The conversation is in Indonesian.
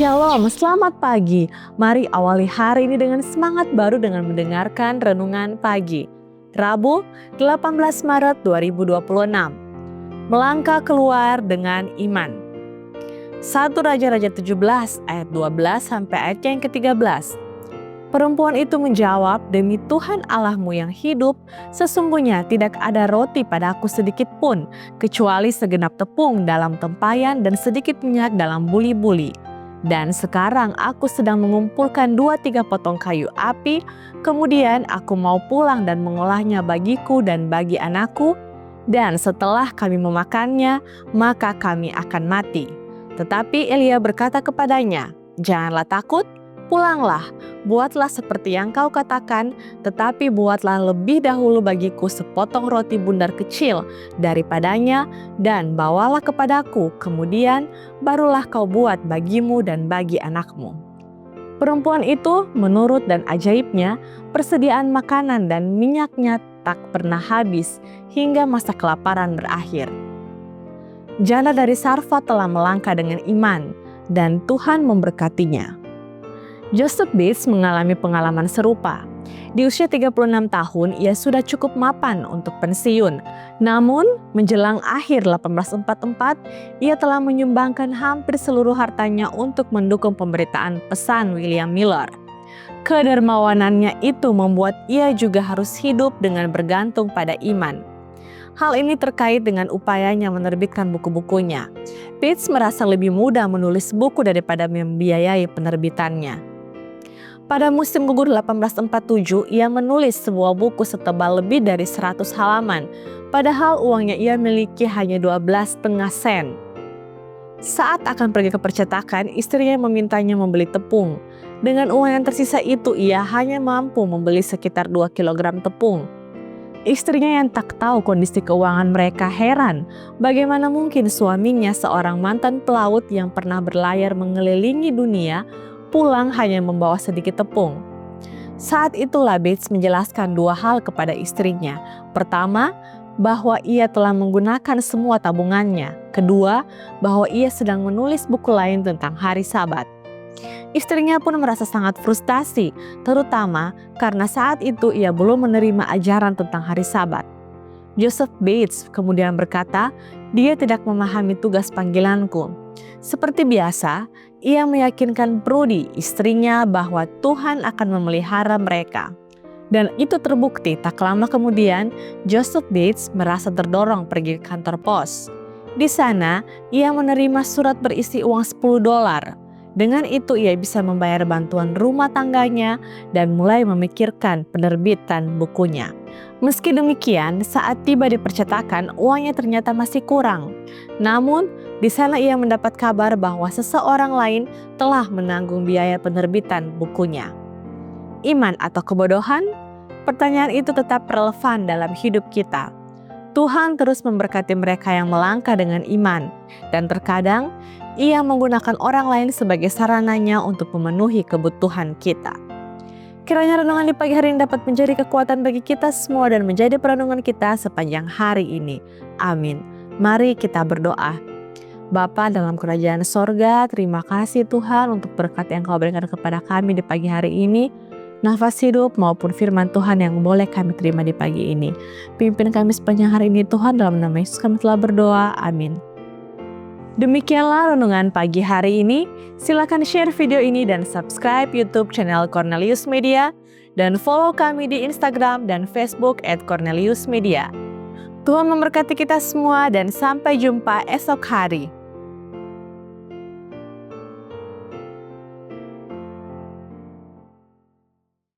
Shalom, selamat pagi. Mari awali hari ini dengan semangat baru dengan mendengarkan renungan pagi. Rabu, 18 Maret 2026. Melangkah keluar dengan iman. 1 Raja-Raja 17 ayat 12 sampai ayat yang ke-13. Perempuan itu menjawab, "Demi Tuhan Allahmu yang hidup, sesungguhnya tidak ada roti padaku sedikit pun, kecuali segenap tepung dalam tempayan dan sedikit minyak dalam buli-buli. Dan sekarang aku sedang mengumpulkan 2-3 potong kayu api, kemudian aku mau pulang dan mengolahnya bagiku dan bagi anakku, dan setelah kami memakannya, maka kami akan mati." Tetapi Elia berkata kepadanya, "Janganlah takut, pulanglah, buatlah seperti yang kau katakan, tetapi buatlah lebih dahulu bagiku sepotong roti bundar kecil daripadanya dan bawalah kepadaku, kemudian barulah kau buat bagimu dan bagi anakmu." Perempuan itu menurut, dan ajaibnya persediaan makanan dan minyaknya tak pernah habis hingga masa kelaparan berakhir. Janda dari Sarfat telah melangkah dengan iman dan Tuhan memberkatinya. Joseph Bates mengalami pengalaman serupa. Di usia 36 tahun, ia sudah cukup mapan untuk pensiun. Namun, menjelang akhir 1844, ia telah menyumbangkan hampir seluruh hartanya untuk mendukung pemberitaan pesan William Miller. Kedermawanannya itu membuat ia juga harus hidup dengan bergantung pada iman. Hal ini terkait dengan upayanya menerbitkan buku-bukunya. Bates merasa lebih mudah menulis buku daripada membiayai penerbitannya. Pada musim gugur 1847, ia menulis sebuah buku setebal lebih dari 100 halaman, padahal uangnya ia miliki hanya 12,5 sen. Saat akan pergi ke percetakan, istrinya memintanya membeli tepung. Dengan uang yang tersisa itu, ia hanya mampu membeli sekitar 2 kilogram tepung. Istrinya yang tak tahu kondisi keuangan mereka heran, bagaimana mungkin suaminya, seorang mantan pelaut yang pernah berlayar mengelilingi dunia, pulang hanya membawa sedikit tepung. Saat itulah Bates menjelaskan 2 hal kepada istrinya. Pertama, bahwa ia telah menggunakan semua tabungannya. Kedua, bahwa ia sedang menulis buku lain tentang hari Sabat. Istrinya pun merasa sangat frustasi, terutama karena saat itu ia belum menerima ajaran tentang hari Sabat. Joseph Bates kemudian berkata, "Dia tidak memahami tugas panggilanku." Seperti biasa, ia meyakinkan Prudy, istrinya, bahwa Tuhan akan memelihara mereka. Dan itu terbukti. Tak lama kemudian, Joseph Bates merasa terdorong pergi ke kantor pos. Di sana, ia menerima surat berisi uang $10. Dengan itu ia bisa membayar bantuan rumah tangganya dan mulai memikirkan penerbitan bukunya. Meski demikian, saat tiba di percetakan, uangnya ternyata masih kurang. Namun, di sana ia mendapat kabar bahwa seseorang lain telah menanggung biaya penerbitan bukunya. Iman atau kebodohan? Pertanyaan itu tetap relevan dalam hidup kita. Tuhan terus memberkati mereka yang melangkah dengan iman, dan terkadang ia menggunakan orang lain sebagai sarananya untuk memenuhi kebutuhan kita. Kiranya renungan di pagi hari ini dapat menjadi kekuatan bagi kita semua dan menjadi perenungan kita sepanjang hari ini. Amin. Mari kita berdoa. Bapa dalam kerajaan sorga, terima kasih Tuhan untuk berkat yang Kau berikan kepada kami di pagi hari ini. Nafas hidup maupun firman Tuhan yang boleh kami terima di pagi ini. Pimpin kami sepanjang hari ini Tuhan, dalam nama Yesus kami telah berdoa. Amin. Demikianlah renungan pagi hari ini. Silakan share video ini dan subscribe YouTube channel Cornelius Media. Dan follow kami di Instagram dan Facebook @corneliusmedia. Tuhan memberkati kita semua dan sampai jumpa esok hari.